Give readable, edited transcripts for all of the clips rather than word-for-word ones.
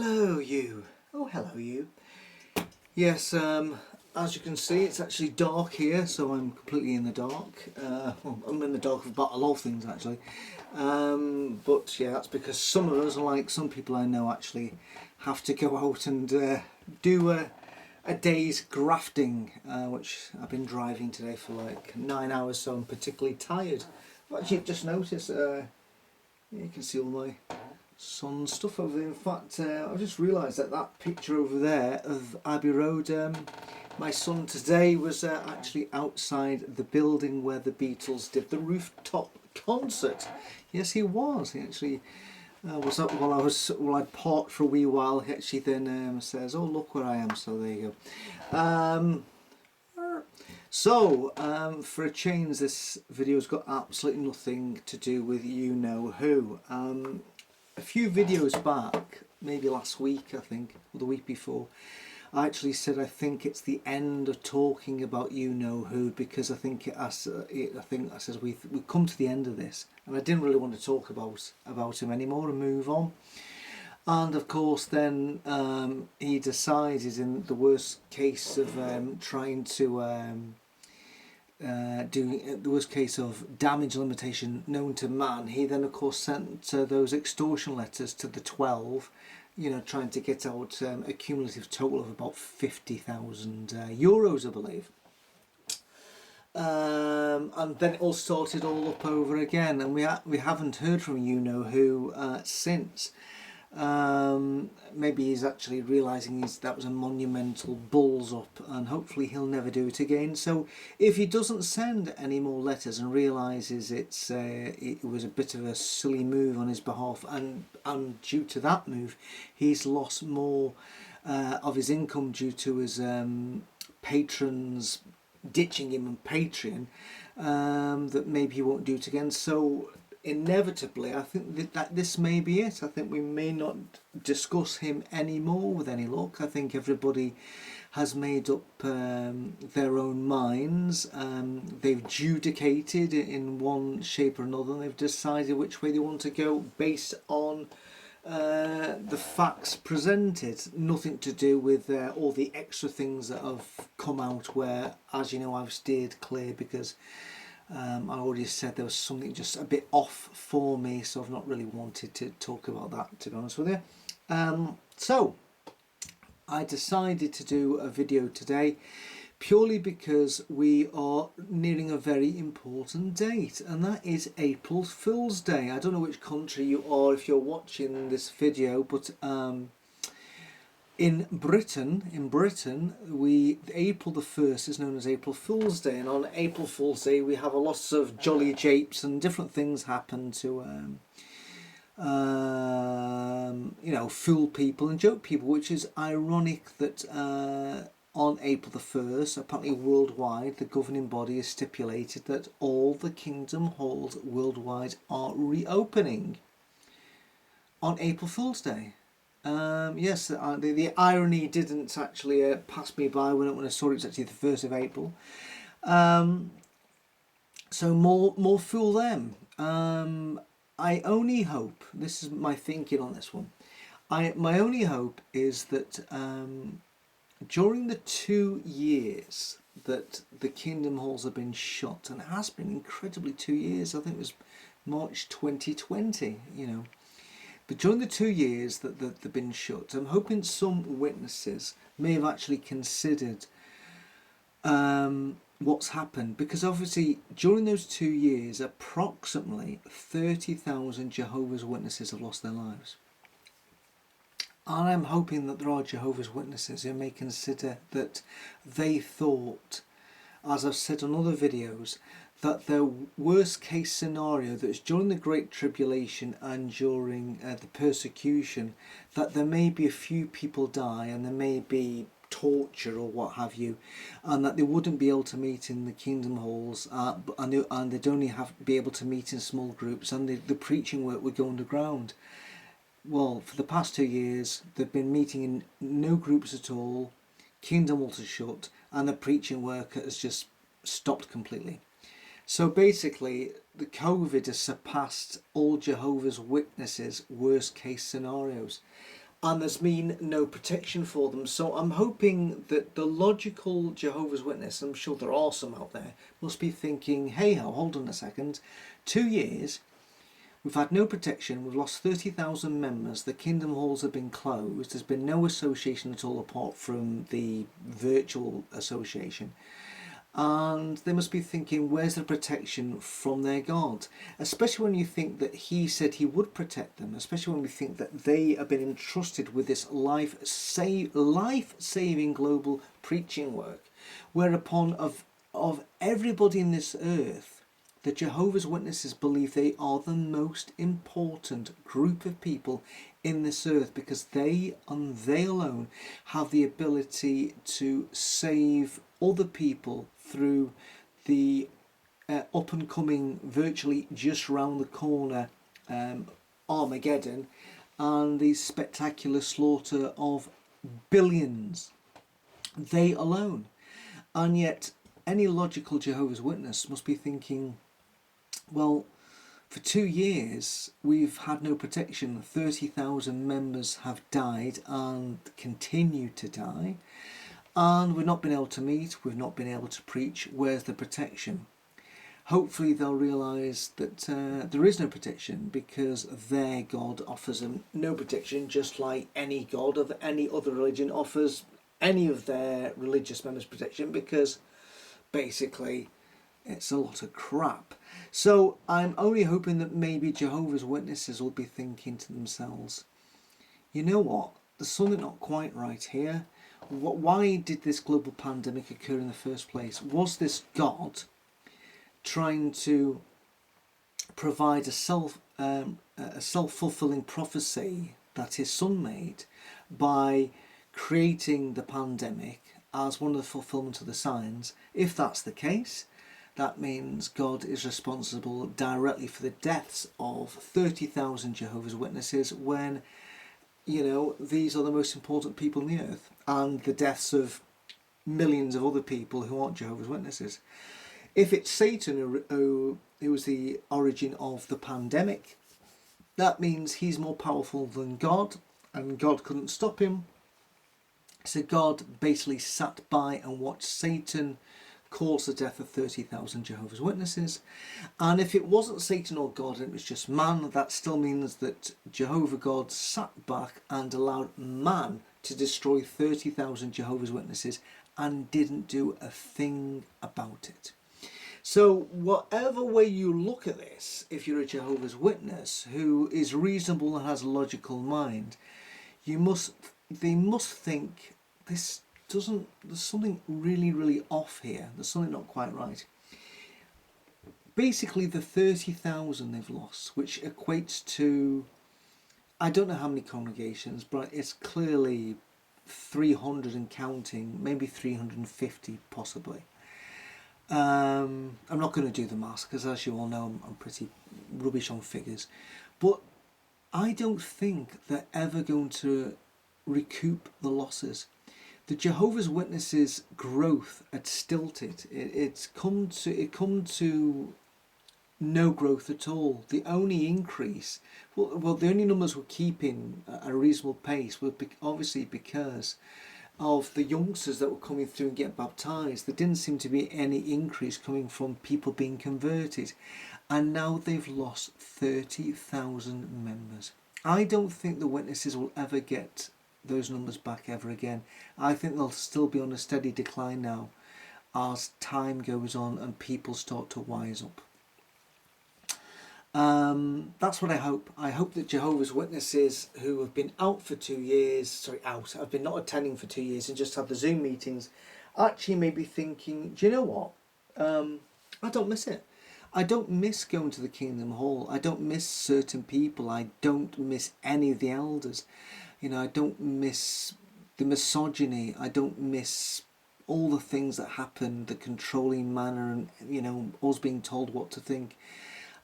hello you. Oh, hello you. Yes, as you can see, it's actually dark here, so I'm completely in the dark. Well, I'm in the dark about a lot of things actually. But yeah, that's because some of us, like some people I know, actually have to go out and do a day's grafting, which I've been driving today for like 9 hours, so I'm particularly tired. I've actually just noticed, you can see all my sun stuff over there. In fact, I just realised that that picture over there of Abbey Road, my son today was actually outside the building where the Beatles did the rooftop concert. Yes, he was. He actually was up while I'd parked for a wee while. He actually then says, "Oh, look where I am." So there you go. For a change, this video's got absolutely nothing to do with you know who. A few videos back, maybe last week I think, or the week before, I actually said I think it's the end of talking about you know who, because I think I said we've come to the end of this, and I didn't really want to talk about him anymore and move on. And of course then he decided, in the worst case of trying to doing the worst case of damage limitation known to man, he then of course sent those extortion letters to the 12, you know, trying to get out a cumulative total of about 50,000 euros, I believe. And then it all started all up over again, and we haven't heard from you know who since. Maybe he's actually realising that was a monumental balls up, and hopefully he'll never do it again. So if he doesn't send any more letters and realises it was a bit of a silly move on his behalf, and due to that move he's lost more of his income due to his patrons ditching him on Patreon, that maybe he won't do it again. So inevitably I think that this may be it. I think we may not discuss him anymore with any luck. I think everybody has made up their own minds. They've judicated in one shape or another, and they've decided which way they want to go based on the facts presented. Nothing to do with all the extra things that have come out, where, as you know, I've steered clear because I already said there was something just a bit off for me, so I've not really wanted to talk about that, to be honest with you. So I decided to do a video today purely because we are nearing a very important date, and that is April Fool's Day. I don't know which country you are if you're watching this video, but in Britain, April the 1st is known as April Fool's Day, and on April Fool's Day we have a lot of jolly japes and different things happen to you know, fool people and joke people, which is ironic that on April the 1st, apparently worldwide, the governing body has stipulated that all the Kingdom Halls worldwide are reopening on April Fool's Day. Yes, the irony didn't actually pass me by when I saw it's actually the 1st of April. So more fool them. I only hope, this is my thinking on this one, my only hope is that during the 2 years that the Kingdom Halls have been shut, and it has been incredibly 2 years, I think it was March 2020, you know, but during the 2 years that they've been shut, I'm hoping some witnesses may have actually considered what's happened, because obviously during those 2 years approximately 30,000 Jehovah's Witnesses have lost their lives. And I'm hoping that there are Jehovah's Witnesses who may consider that they thought, as I've said on other videos, that their worst case scenario, that is during the Great Tribulation and during the persecution, that there may be a few people die and there may be torture or what have you, and that they wouldn't be able to meet in the Kingdom Halls, and they'd only be able to meet in small groups, and the preaching work would go underground. Well, for the past 2 years they've been meeting in no groups at all, Kingdom Halls are shut, and the preaching work has just stopped completely. So basically the COVID has surpassed all Jehovah's Witnesses worst case scenarios. and there's been no protection for them. So I'm hoping that the logical Jehovah's Witness, I'm sure there are some out there, must be thinking, hey ho, hold on a second, 2 years, we've had no protection, we've lost 30,000 members, the Kingdom Halls have been closed, there's been no association at all apart from the virtual association. And they must be thinking, where's the protection from their God? Especially when you think that he said he would protect them, especially when we think that they have been entrusted with this life-saving global preaching work, whereupon of everybody in this earth, the Jehovah's Witnesses believe they are the most important group of people in this earth, because they and they alone have the ability to save other people through the up and coming, virtually just round the corner, Armageddon, and the spectacular slaughter of billions. They alone. And yet any logical Jehovah's Witness must be thinking, well, for 2 years we've had no protection, 30,000 members have died and continue to die, and we've not been able to meet, we've not been able to preach. Where's the protection? Hopefully they'll realise that there is no protection, because their God offers them no protection, just like any God of any other religion offers any of their religious members protection, because basically it's a lot of crap. So I'm only hoping that maybe Jehovah's Witnesses will be thinking to themselves, you know what, there's something not quite right here. Why did this global pandemic occur in the first place? Was this God trying to provide a self-fulfilling prophecy that his son made by creating the pandemic as one of the fulfillment of the signs? If that's the case, that means God is responsible directly for the deaths of 30,000 Jehovah's Witnesses, when, you know, these are the most important people on the earth, and the deaths of millions of other people who aren't Jehovah's Witnesses. If it's Satan who was the origin of the pandemic, that means he's more powerful than God, and God couldn't stop him. So God basically sat by and watched Satan cause the death of 30,000 Jehovah's Witnesses. And if it wasn't Satan or God and it was just man, that still means that Jehovah God sat back and allowed man to destroy 30,000 Jehovah's Witnesses and didn't do a thing about it. So whatever way you look at this, if you're a Jehovah's Witness who is reasonable and has a logical mind, they must think there's something really off here. There's something not quite right. Basically, the 30,000 they've lost, which equates to, I don't know how many congregations, but it's clearly 300 and counting, maybe 350 possibly. I'm not going to do the maths, because as you all know, I'm pretty rubbish on figures. But I don't think they're ever going to recoup the losses. The Jehovah's Witnesses' growth had stilted. It's come to no growth at all. The only increase, well, the only numbers we're keeping at a reasonable pace were obviously because of the youngsters that were coming through and getting baptised. There didn't seem to be any increase coming from people being converted. And now they've lost 30,000 members. I don't think the Witnesses will ever get those numbers back ever again. I think they'll still be on a steady decline now as time goes on and people start to wise up. That's what I hope. I hope that Jehovah's Witnesses who have been out for 2 years, have been not attending for 2 years and just had the Zoom meetings, actually may be thinking, do you know what? I don't miss it. I don't miss going to the Kingdom Hall. I don't miss certain people. I don't miss any of the elders. You know, I don't miss the misogyny. I don't miss all the things that happen, the controlling manner, and, you know, us being told what to think.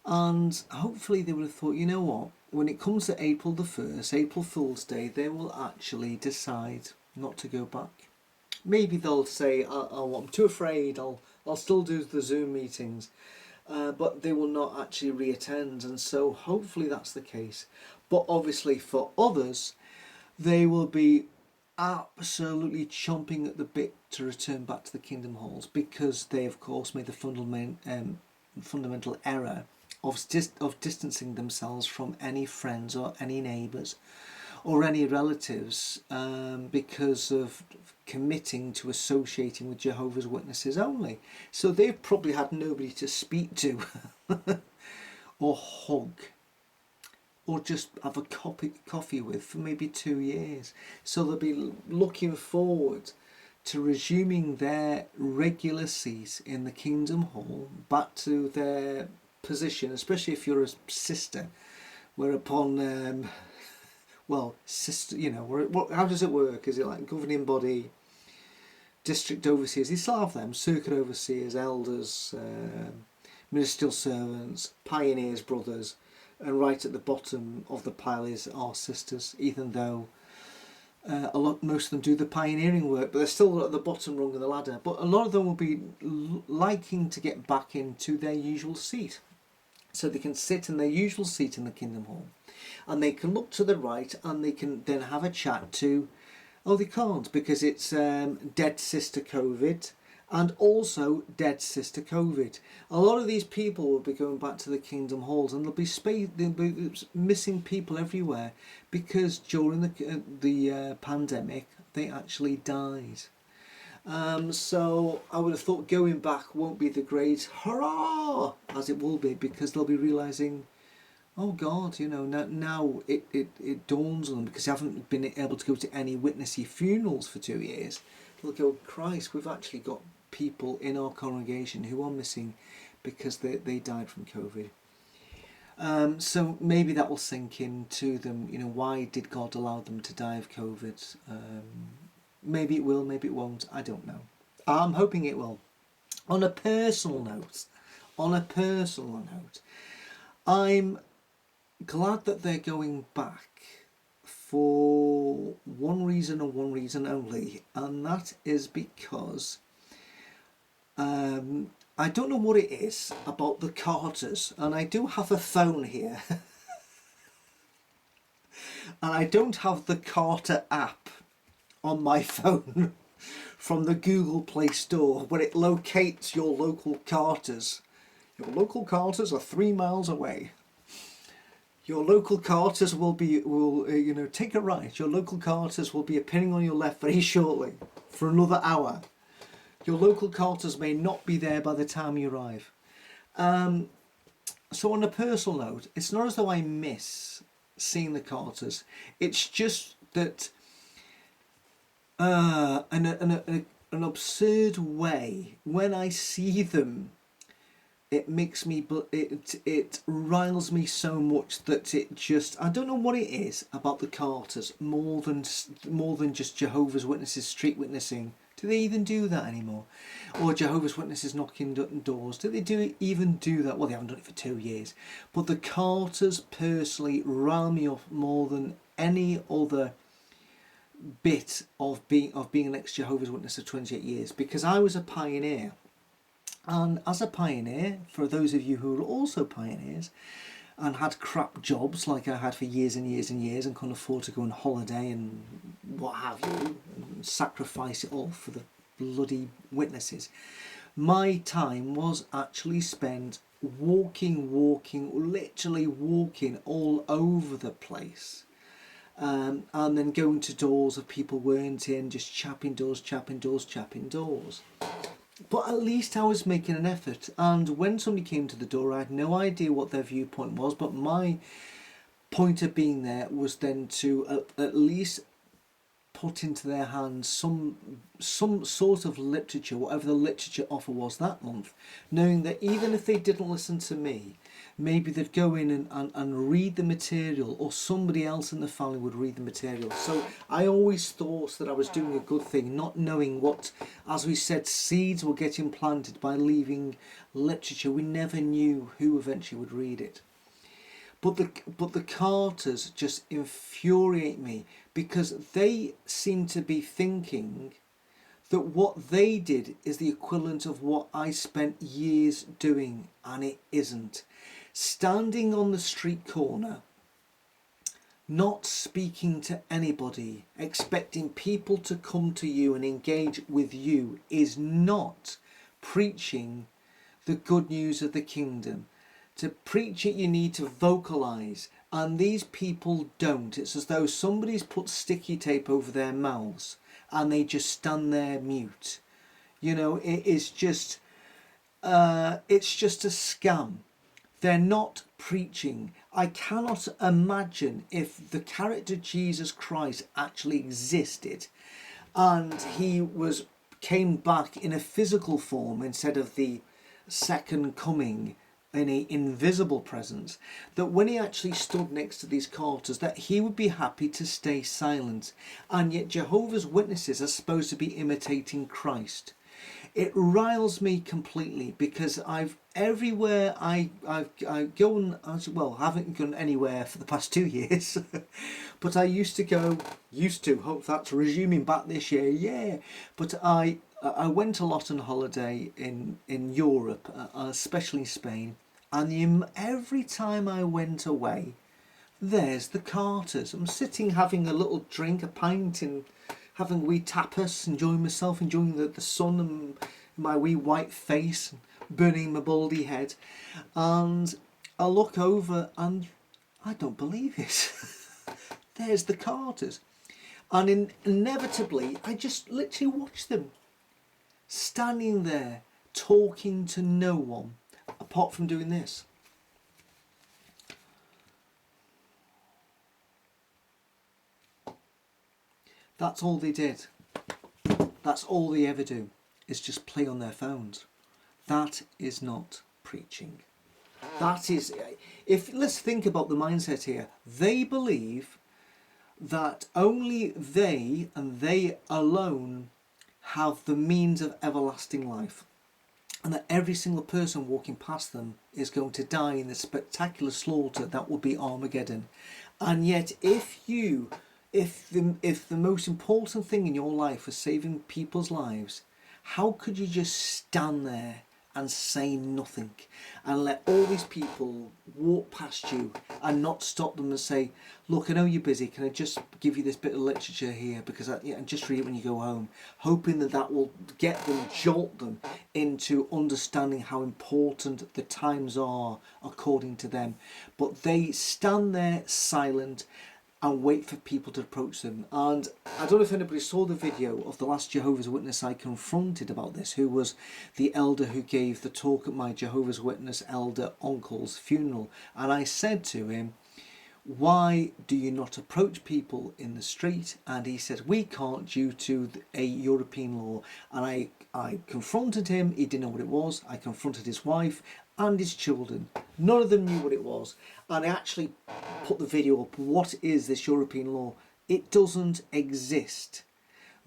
And hopefully they would have thought, you know what, when it comes to April the 1st, April Fool's Day, they will actually decide not to go back. Maybe they'll say, I'm too afraid, I'll still do the Zoom meetings. But they will not actually reattend, and so hopefully that's the case. But obviously for others they will be absolutely chomping at the bit to return back to the Kingdom Halls, because they, of course, made the fundamental error of distancing themselves from any friends or any neighbours or any relatives, because of committing to associating with Jehovah's Witnesses only. So they've probably had nobody to speak to or hug or just have a coffee with for maybe 2 years. So they'll be looking forward to resuming their regular seat in the Kingdom Hall, back to their position, especially if you're a sister, whereupon, well, sister, you know, how does it work? Is it like governing body, district overseers? You still have them, circuit overseers, elders, ministerial servants, pioneers, brothers, and right at the bottom of the pile is our sisters, even though most of them do the pioneering work, but they're still at the bottom rung of the ladder. But a lot of them will be liking to get back into their usual seat, so they can sit in their usual seat in the Kingdom Hall, and they can look to the right, and they can then have a chat to, oh, they can't, because it's dead sister COVID, and also dead sister COVID. A lot of these people will be going back to the Kingdom Halls, and they'll be missing people everywhere, because during the pandemic they actually died. So I would have thought going back won't be the great hurrah as it will be, because they'll be realising, oh God, you know, now it dawns on them, because they haven't been able to go to any witnessy funerals for 2 years. They'll go, Christ, we've actually got people in our congregation who are missing because they died from COVID. So maybe that will sink into them, you know, why did God allow them to die of COVID? Maybe it will, maybe it won't, I don't know. I'm hoping it will. On a personal note, I'm glad that they're going back for one reason and one reason only, and that is because I don't know what it is about the Carters, and I do have a phone here, and I don't have the Carter app on my phone from the Google Play Store, where it locates your local Carters. Your local Carters are 3 miles away. Your local Carters will take a right. Your local Carters will be appearing on your left very shortly for another hour. Your local Carters may not be there by the time you arrive. So on a personal note, it's not as though I miss seeing the Carters. It's just that in an absurd way, when I see them, it makes me, it riles me so much that it just, I don't know what it is about the Carters more than just Jehovah's Witnesses street witnessing. Do they even do that anymore? Or Jehovah's Witnesses knocking doors? Do they even do that? Well, they haven't done it for 2 years. But the Carters personally rile me off more than any other bit of being an ex-Jehovah's Witness of 28 years, because I was a pioneer. And as a pioneer, for those of you who are also pioneers and had crap jobs like I had for years and years and years, and couldn't afford to go on holiday and what have you, and sacrifice it all for the bloody witnesses, my time was actually spent literally walking all over the place. And then going to doors of people weren't in, just chapping doors. But at least I was making an effort, and when somebody came to the door, I had no idea what their viewpoint was, but my point of being there was then to at least put into their hands some sort of literature, whatever the literature offer was that month, knowing that even if they didn't listen to me, maybe they'd go in and read the material, or somebody else in the family would read the material. So I always thought that I was doing a good thing, not knowing what, as we said, seeds were getting planted by leaving literature. We never knew who eventually would read it. But the Carters just infuriate me, because they seem to be thinking that what they did is the equivalent of what I spent years doing, and it isn't. Standing on the street corner, not speaking to anybody, expecting people to come to you and engage with you is not preaching the good news of the kingdom. To preach it, you need to vocalize, and these people don't. It's as though somebody's put sticky tape over their mouths and they just stand there mute. You know, it's just a scam. They're not preaching. I cannot imagine if the character Jesus Christ actually existed and he came back in a physical form instead of the second coming in a invisible presence, that when he actually stood next to these carters, that he would be happy to stay silent. And yet Jehovah's Witnesses are supposed to be imitating Christ. It riles me completely, because everywhere I go, and well, I haven't gone anywhere for the past 2 years, but I used to hope that's resuming back this year, yeah. But I went a lot on holiday in Europe, especially Spain, and every time I went away, there's the Carters. I'm sitting having a little drink, a pint, and having a wee tapas, enjoying myself, enjoying the sun and my wee white face, burning my baldy head. And I look over and I don't believe it. There's the Carters. And inevitably, I just literally watch them standing there talking to no one apart from doing this. That's all they did. That's all they ever do, is just play on their phones. That is not preaching. That is, let's think about the mindset here. They believe that only they and they alone have the means of everlasting life, and that every single person walking past them is going to die in the spectacular slaughter that will be Armageddon. And yet if the most important thing in your life was saving people's lives, how could you just stand there and say nothing and let all these people walk past you and not stop them and say, look, I know you're busy, can I just give you this bit of literature here, because and just read it when you go home, hoping that will jolt them into understanding how important the times are according to them. But they stand there silent and wait for people to approach them. And I don't know if anybody saw the video of the last Jehovah's Witness I confronted about this, who was the elder who gave the talk at my Jehovah's Witness elder uncle's funeral. And I said to him, why do you not approach people in the street? And he said, we can't, due to a European law. And I confronted him. He didn't know what it was. I confronted his wife and his children. None of them knew what it was. And I actually put the video up. What is this European law? It doesn't exist.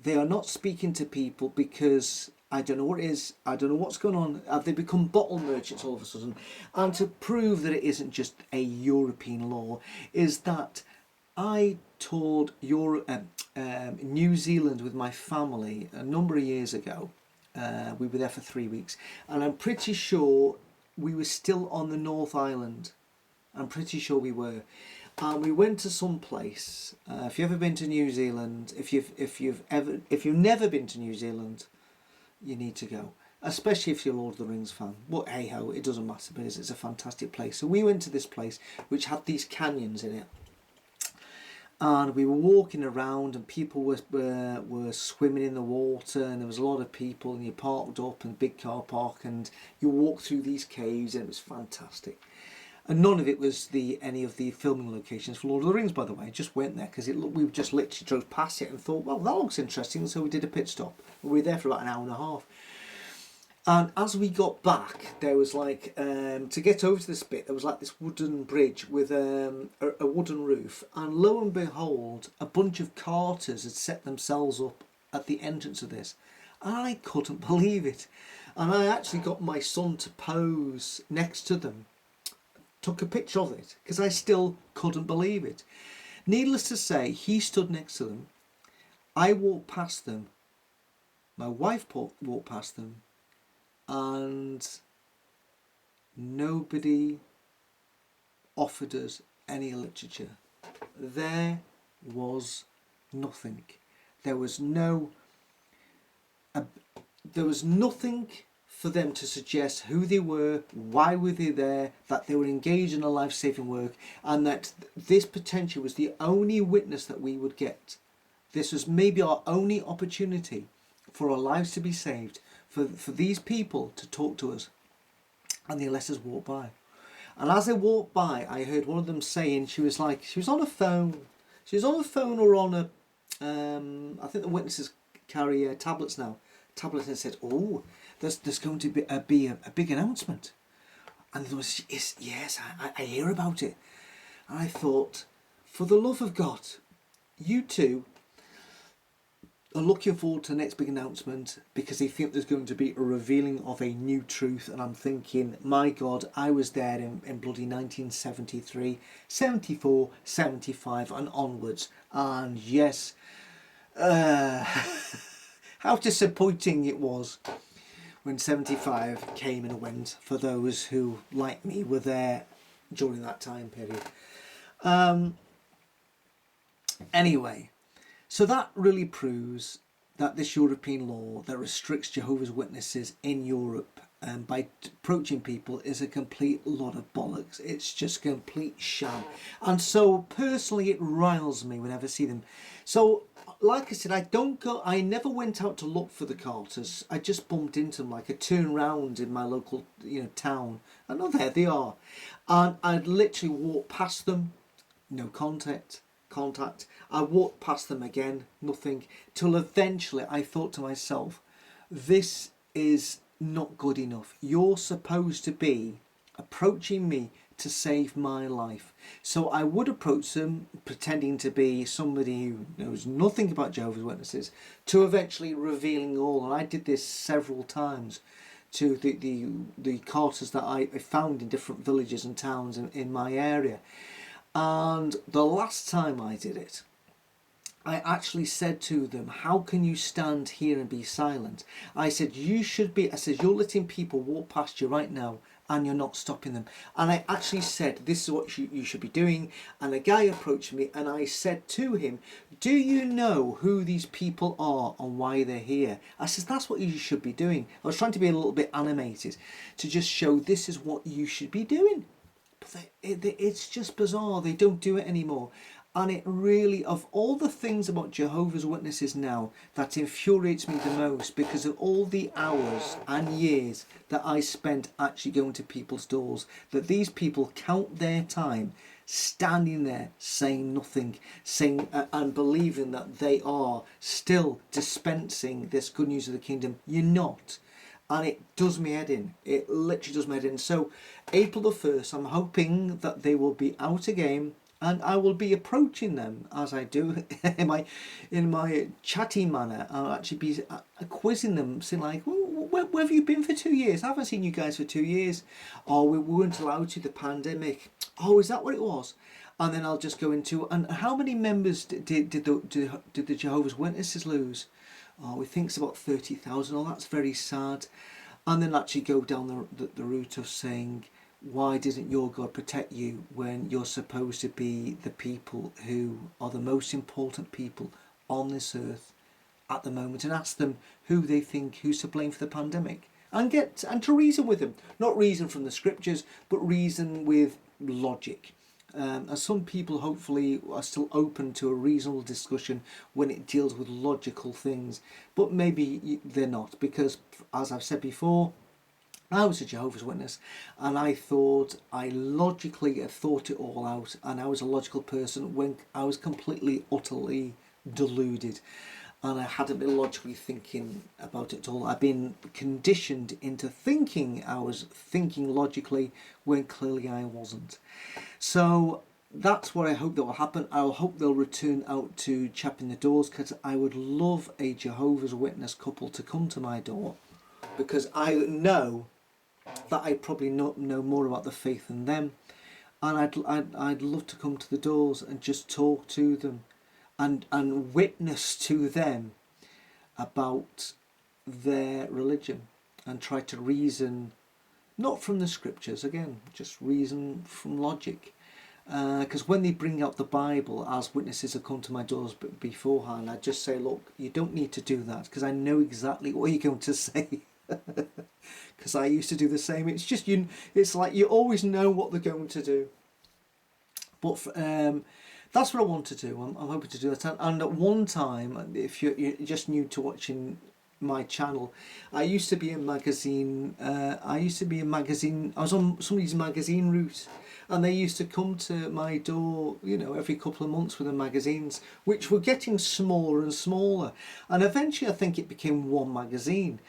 They are not speaking to people because I don't know what it is. I don't know what's going on. Have they become bottle merchants all of a sudden? And to prove that it isn't just a European law is that I toured New Zealand with my family a number of years ago. We were there for 3 weeks, and I'm pretty sure we were still on the North Island. I'm pretty sure we were. And we went to some place. If you've ever been to New Zealand, if you've never been to New Zealand, you need to go. Especially if you're a Lord of the Rings fan. But hey ho, it doesn't matter because it's a fantastic place. So we went to this place which had these canyons in it. And we were walking around and people were swimming in the water, and there was a lot of people, and you parked up in a big car park and you walked through these caves, and it was fantastic. And none of it was any of the filming locations for Lord of the Rings, by the way. I just went there because we just literally drove past it and thought, well, that looks interesting. So we did a pit stop. We were there for about an hour and a half. And as we got back, there was like, to get over to this bit, there was like this wooden bridge with a wooden roof. And lo and behold, a bunch of carters had set themselves up at the entrance of this. And I couldn't believe it. And I actually got my son to pose next to them. Took a picture of it because I still couldn't believe it. Needless to say, he stood next to them. I walked past them. My wife walked past them. And nobody offered us any literature. there was nothing. There was no, there was nothing for them to suggest who they were, why were they there, that they were engaged in a life-saving work, and that this potentially was the only witness that we would get. This was maybe our only opportunity for our lives to be saved, for these people to talk to us. And they let us walk by. And as they walked by, I heard one of them saying, she was on a phone. She was on a phone or on a, I think the witnesses carry tablets now. Tablets, and said, oh, there's going to be a big announcement. And there was, yes, I hear about it. And I thought, for the love of God, you two are looking forward to the next big announcement because they think there's going to be a revealing of a new truth. And I'm thinking, my God, I was there in bloody 1973, 74, 75 and onwards. And yes, how disappointing it was when 75 came and went for those who, like me, were there during that time period. Anyway, so that really proves that this European law that restricts Jehovah's Witnesses in Europe by approaching people is a complete lot of bollocks. It's just complete sham. And so personally it riles me whenever I see them. So like I said, I never went out to look for the Carters. I just bumped into them. Like I turned round in my local town and oh, there they are. And I'd literally walk past them, no contact. I walked past them again, nothing, till eventually I thought to myself, this is not good enough. You're supposed to be approaching me to save my life. So I would approach them pretending to be somebody who knows nothing about Jehovah's Witnesses, to eventually revealing all. And I did this several times to the Carters that I found in different villages and towns in my area. And the last time I did it, I actually said to them, how can you stand here and be silent? I said, you're letting people walk past you right now and you're not stopping them. And I actually said, this is what you should be doing. And a guy approached me and I said to him, do you know who these people are and why they're here? I said, that's what you should be doing. I was trying to be a little bit animated to just show this is what you should be doing. But it's just bizarre. They don't do it anymore. And it really, of all the things about Jehovah's Witnesses now, that infuriates me the most, because of all the hours and years that I spent actually going to people's doors, that these people count their time standing there saying nothing, saying and believing that they are still dispensing this good news of the kingdom. You're not. And it does me head in. It literally does me head in. So April the 1st, I'm hoping that they will be out again, and I will be approaching them as I do in my chatty manner. I'll actually be quizzing them, saying like, where have you been for 2 years? I haven't seen you guys for 2 years. Oh, we weren't allowed to, the pandemic. Oh, is that what it was? And then I'll just go into, and how many members did the Jehovah's Witnesses lose? Oh, we think it's about 30,000. Oh, that's very sad. And then actually go down the route of saying, why didn't your God protect you when you're supposed to be the people who are the most important people on this earth at the moment, and ask them who they think who's to blame for the pandemic, and to reason with them, not reason from the scriptures, but reason with logic. And some people hopefully are still open to a reasonable discussion when it deals with logical things, but maybe they're not, because as I've said before, I was a Jehovah's Witness and I logically had thought it all out, and I was a logical person when I was completely, utterly deluded. And I hadn't been logically thinking about it at all. I've been conditioned into thinking I was thinking logically when clearly I wasn't. So that's what I hope that will happen. I hope they'll return out to chapping the doors, because I would love a Jehovah's Witness couple to come to my door, because I know that I probably know more about the faith than them, and I'd love to come to the doors and just talk to them and witness to them about their religion, and try to reason, not from the scriptures, again, just reason from logic. Because when they bring out the Bible, as witnesses have come to my doors beforehand, I just say, look, you don't need to do that, because I know exactly what you're going to say. Because I used to do the same. It's just it's like you always know what they're going to do. But that's what I want to do. I'm hoping to do that. And at one time, if you're just new to watching my channel, I used to be a magazine. I was on somebody's magazine route, and they used to come to my door, every couple of months with the magazines, which were getting smaller and smaller. And eventually, I think it became one magazine.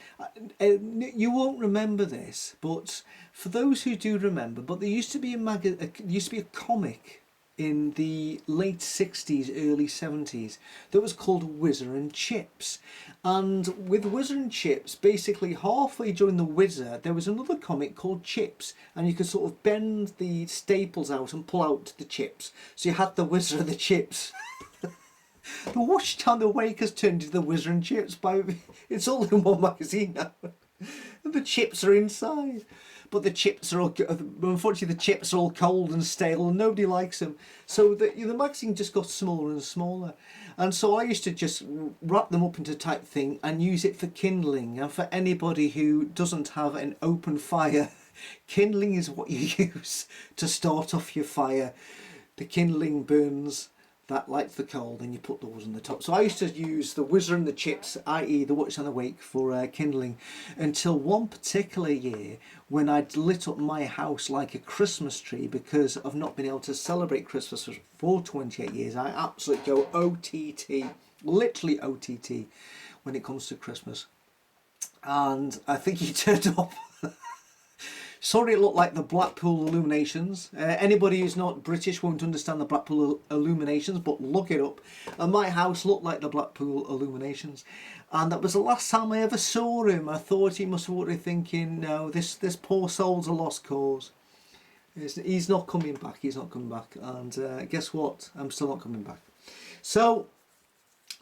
You won't remember this, but for those who do remember, but there used to be a comic in the late 60s, early 70s that was called Whizzer and Chips. And with Whizzer and Chips, basically halfway during the Whizzer, there was another comic called Chips, and you could sort of bend the staples out and pull out the chips. So you had the Whizzer and the Chips. Watch time the wake has turned into the Whizzer and Chips. It's all in one magazine now. And the chips are inside. But the chips are unfortunately the chips are all cold and stale and nobody likes them. So the magazine just got smaller and smaller. And so I used to just wrap them up into a tight thing and use it for kindling. And for anybody who doesn't have an open fire, kindling is what you use to start off your fire. The kindling burns, that lights the coal, then you put those on the top. So I used to use the Whizzer and the Chips, i.e. the Watch and the Wake, for kindling, until one particular year when I'd lit up my house like a Christmas tree because of not being able to celebrate Christmas for 28 years. I absolutely go OTT, literally OTT, when it comes to Christmas. And I think he turned up. Sorry, it looked like the Blackpool Illuminations. Anybody who's not British won't understand the Blackpool Illuminations, but look it up. And my house looked like the Blackpool Illuminations. And that was the last time I ever saw him. I thought he must have been thinking, no, this poor soul's a lost cause. He's not coming back, he's not coming back. And guess what? I'm still not coming back. So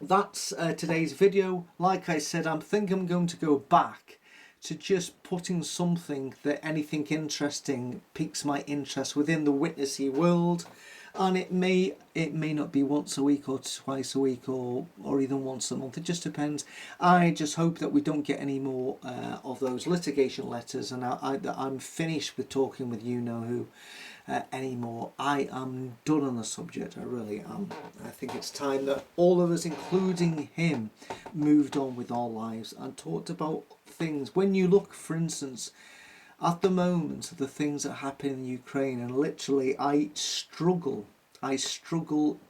that's today's video. Like I said, I think I'm going to go back to just putting something that anything interesting piques my interest within the witnessy world, and it may not be once a week or twice a week or even once a month. It just depends. I just hope that we don't get any more of those litigation letters, and I'm finished with talking with who anymore. I am done on the subject. I really am. I think it's time that all of us, including him, moved on with our lives and talked about things. When you look, for instance, at the moment, the things that happen in Ukraine, and literally I struggle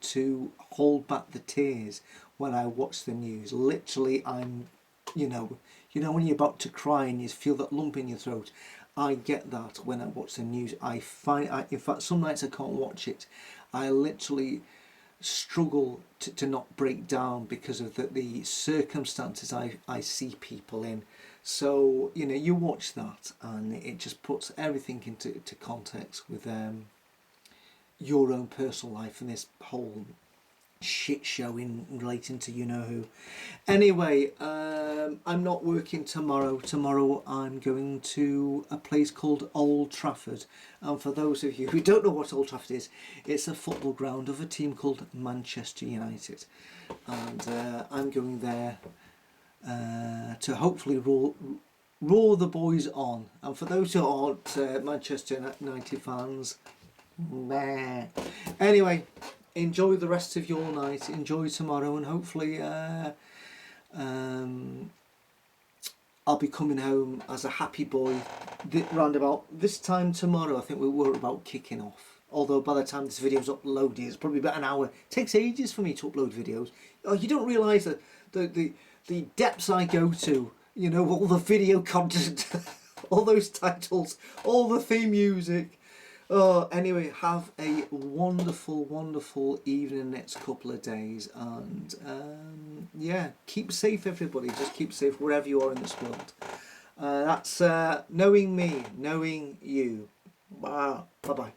to hold back the tears when I watch the news. Literally, I'm, when you're about to cry and you feel that lump in your throat. I get that when I watch the news. In fact, some nights I can't watch it. I literally struggle to not break down because of the circumstances I see people in. So, you watch that and it just puts everything into context with your own personal life and this whole shit show in relating to who. Anyway, I'm not working tomorrow. Tomorrow I'm going to a place called Old Trafford, and for those of you who don't know what Old Trafford is, it's a football ground of a team called Manchester United, and I'm going there to hopefully roar the boys on. And for those who aren't Manchester United fans, meh. Anyway, enjoy the rest of your night, enjoy tomorrow, and hopefully I'll be coming home as a happy boy round about this time tomorrow. I think we're about kicking off. Although by the time this video's uploaded, it's probably about an hour. It takes ages for me to upload videos. Oh, you don't realise that the depths I go to, all the video content, all those titles, all the theme music. Anyway, have a wonderful, wonderful evening next couple of days, and yeah, keep safe, everybody. Just keep safe wherever you are in this world. That's knowing me, knowing you. Bye bye.